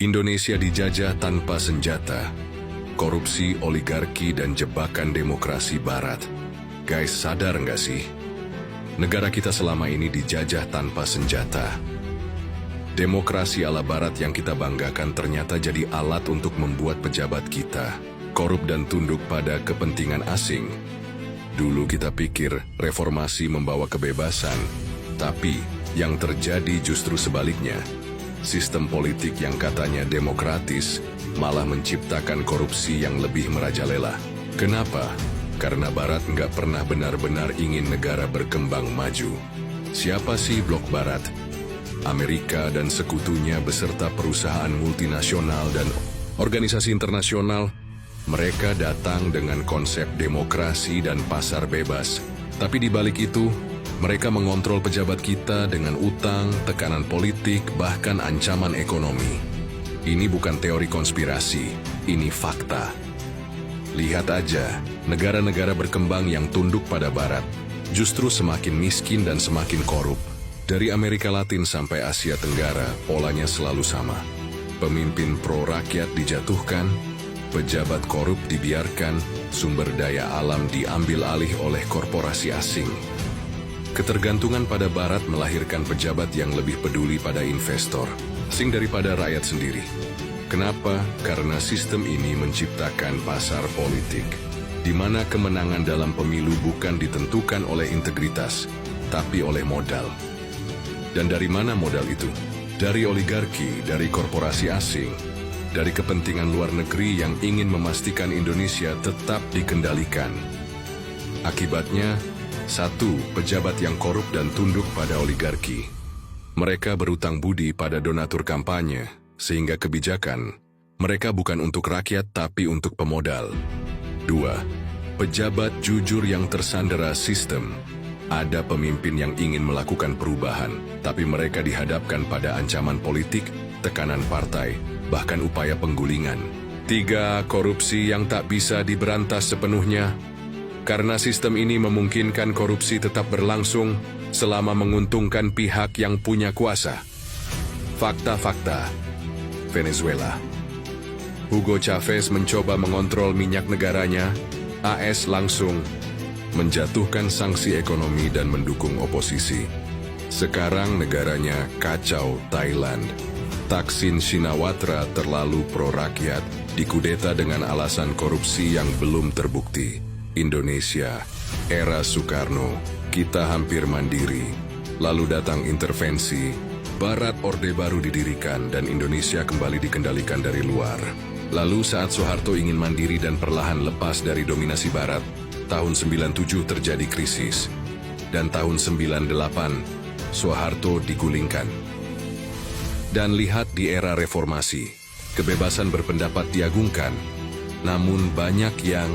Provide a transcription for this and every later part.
Indonesia dijajah tanpa senjata, korupsi, oligarki, dan jebakan demokrasi barat. Guys, sadar nggak sih? Negara kita selama ini dijajah tanpa senjata. Demokrasi ala barat yang kita banggakan ternyata jadi alat untuk membuat pejabat kita korup dan tunduk pada kepentingan asing. Dulu kita pikir reformasi membawa kebebasan, tapi yang terjadi justru sebaliknya. Sistem politik yang katanya demokratis malah menciptakan korupsi yang lebih merajalela. Kenapa? Karena Barat nggak pernah benar-benar ingin negara berkembang maju. Siapa sih blok Barat? Amerika dan sekutunya beserta perusahaan multinasional dan organisasi internasional. Mereka datang dengan konsep demokrasi dan pasar bebas. Tapi di balik itu, mereka mengontrol pejabat kita dengan utang, tekanan politik, bahkan ancaman ekonomi. Ini bukan teori konspirasi, ini fakta. Lihat aja, negara-negara berkembang yang tunduk pada Barat justru semakin miskin dan semakin korup. Dari Amerika Latin sampai Asia Tenggara, polanya selalu sama. Pemimpin pro-rakyat dijatuhkan, pejabat korup dibiarkan, sumber daya alam diambil alih oleh korporasi asing. Ketergantungan pada Barat melahirkan pejabat yang lebih peduli pada investor, asing daripada rakyat sendiri. Kenapa? Karena sistem ini menciptakan pasar politik, di mana kemenangan dalam pemilu bukan ditentukan oleh integritas, tapi oleh modal. Dan dari mana modal itu? Dari oligarki, dari korporasi asing, dari kepentingan luar negeri yang ingin memastikan Indonesia tetap dikendalikan. Akibatnya, 1. Pejabat yang korup dan tunduk pada oligarki. Mereka berutang budi pada donatur kampanye, sehingga kebijakan mereka bukan untuk rakyat tapi untuk pemodal. 2. Pejabat jujur yang tersandera sistem. Ada pemimpin yang ingin melakukan perubahan, tapi mereka dihadapkan pada ancaman politik, tekanan partai, bahkan upaya penggulingan. 3. Korupsi yang tak bisa diberantas sepenuhnya. Karena sistem ini memungkinkan korupsi tetap berlangsung selama menguntungkan pihak yang punya kuasa. Fakta-fakta. Venezuela. Hugo Chavez mencoba mengontrol minyak negaranya, AS langsung menjatuhkan sanksi ekonomi dan mendukung oposisi. Sekarang negaranya kacau. Thailand. Thaksin Shinawatra terlalu pro-rakyat, dikudeta dengan alasan korupsi yang belum terbukti. Indonesia, era Soekarno, kita hampir mandiri. Lalu datang intervensi, Barat Orde Baru didirikan dan Indonesia kembali dikendalikan dari luar. Lalu saat Soeharto ingin mandiri dan perlahan lepas dari dominasi Barat, tahun 97 terjadi krisis. Dan tahun 98, Soeharto digulingkan. Dan lihat di era reformasi, kebebasan berpendapat diagungkan. Namun banyak yang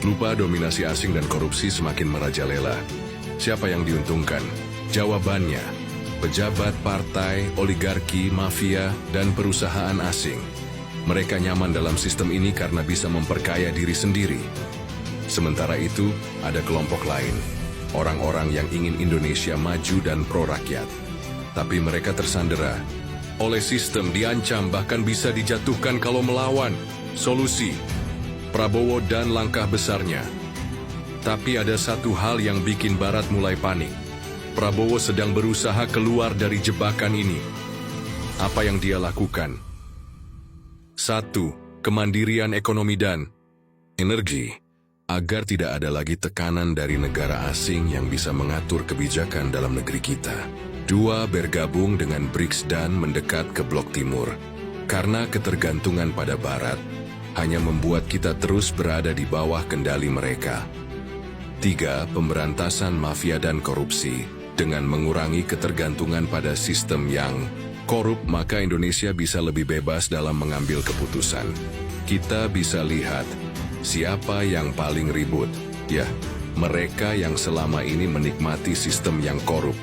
lupa dominasi asing dan korupsi semakin merajalela. Siapa yang diuntungkan? Jawabannya, pejabat partai, oligarki, mafia, dan perusahaan asing. Mereka nyaman dalam sistem ini karena bisa memperkaya diri sendiri. Sementara itu, ada kelompok lain, orang-orang yang ingin Indonesia maju dan pro-rakyat. Tapi mereka tersandera oleh sistem, diancam, bahkan bisa dijatuhkan kalau melawan. Solusi Prabowo dan langkah besarnya. Tapi ada satu hal yang bikin Barat mulai panik. Prabowo sedang berusaha keluar dari jebakan ini. Apa yang dia lakukan? 1. Kemandirian ekonomi dan energi. Agar tidak ada lagi tekanan dari negara asing yang bisa mengatur kebijakan dalam negeri kita. 2. Bergabung dengan BRICS dan mendekat ke Blok Timur. Karena ketergantungan pada Barat hanya membuat kita terus berada di bawah kendali mereka. 3. Pemberantasan mafia dan korupsi. Dengan mengurangi ketergantungan pada sistem yang korup, maka Indonesia bisa lebih bebas dalam mengambil keputusan. Kita bisa lihat siapa yang paling ribut. Ya, mereka yang selama ini menikmati sistem yang korup.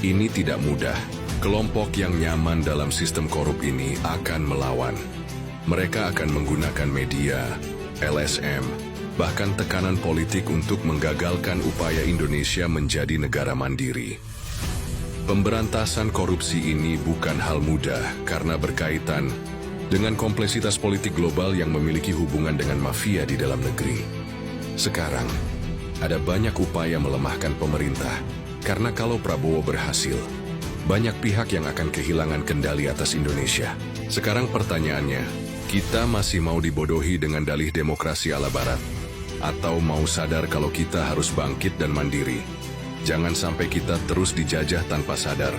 Ini tidak mudah. Kelompok yang nyaman dalam sistem korup ini akan melawan. Mereka akan menggunakan media, LSM, bahkan tekanan politik untuk menggagalkan upaya Indonesia menjadi negara mandiri. Pemberantasan korupsi ini bukan hal mudah karena berkaitan Dengan kompleksitas politik global yang memiliki hubungan dengan mafia di dalam negeri. Sekarang, ada banyak upaya melemahkan pemerintah, karena kalau Prabowo berhasil, banyak pihak yang akan kehilangan kendali atas Indonesia. Sekarang pertanyaannya, kita masih mau dibodohi dengan dalih demokrasi ala Barat? Atau mau sadar kalau kita harus bangkit dan mandiri? Jangan sampai kita terus dijajah tanpa sadar.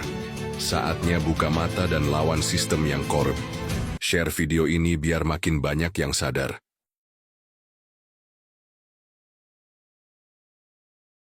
Saatnya buka mata dan lawan sistem yang korup. Share video ini biar makin banyak yang sadar.